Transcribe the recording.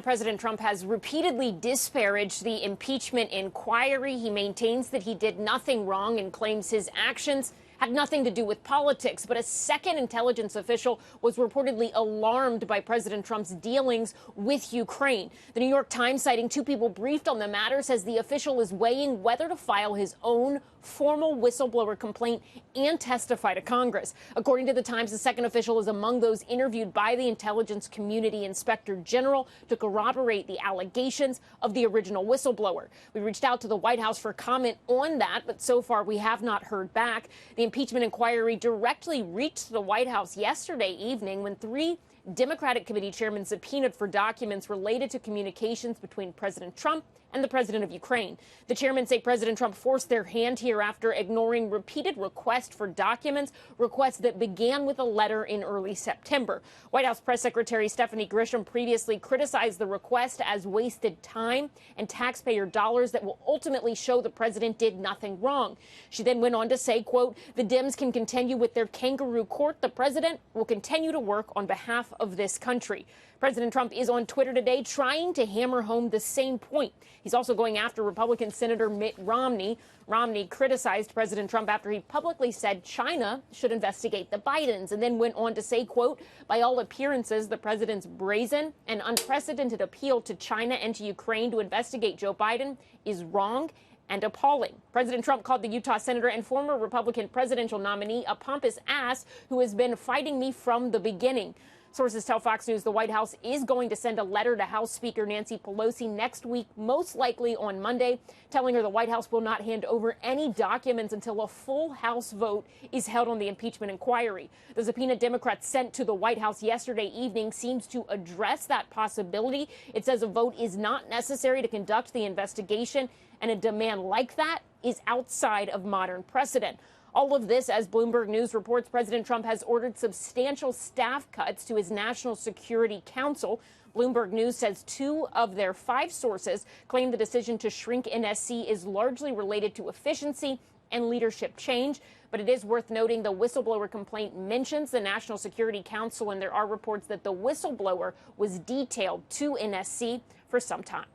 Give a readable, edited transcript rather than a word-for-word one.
President Trump has repeatedly disparaged the impeachment inquiry. He maintains that he did nothing wrong and claims his actions had nothing to do with politics. But a second intelligence official was reportedly alarmed by President Trump's dealings with Ukraine. The New York Times, citing two people briefed on the matter, says the official is weighing whether to file his own formal whistleblower complaint and testify to Congress. According to the Times, the second official is among those interviewed by the Intelligence Community Inspector General to corroborate the allegations of the original whistleblower. We reached out to the White House for comment on that, but so far we have not heard back. The impeachment inquiry directly reached the White House yesterday evening when three Democratic committee chairmen subpoenaed for documents related to communications between President Trump and the president of Ukraine. The chairmen say President Trump forced their hand here after ignoring repeated requests for documents, requests that began with a letter in early September. White House Press Secretary Stephanie Grisham previously criticized the request as wasted time and taxpayer dollars that will ultimately show the president did nothing wrong. She then went on to say, quote, "The Dems can continue with their kangaroo court. The president will continue to work on behalf of this country." President Trump is on Twitter today trying to hammer home the same point. He's also going after Republican Senator Mitt Romney. Romney criticized President Trump after he publicly said China should investigate the Bidens, and then went on to say, quote, "By all appearances, the president's brazen and unprecedented appeal to China and to Ukraine to investigate Joe Biden is wrong and appalling." President Trump called the Utah senator and former Republican presidential nominee a pompous ass who has been fighting me from the beginning. Sources tell Fox News the White House is going to send a letter to House Speaker Nancy Pelosi next week, most likely on Monday, telling her the White House will not hand over any documents until a full House vote is held on the impeachment inquiry. The subpoena Democrats sent to the White House yesterday evening seems to address that possibility. It says a vote is not necessary to conduct the investigation, and a demand like that is outside of modern precedent. All of this, as Bloomberg News reports, President Trump has ordered substantial staff cuts to his National Security Council. Bloomberg News says 2 of their 5 sources claim the decision to shrink NSC is largely related to efficiency and leadership change. But it is worth noting the whistleblower complaint mentions the National Security Council, and there are reports that the whistleblower was detailed to NSC for some time.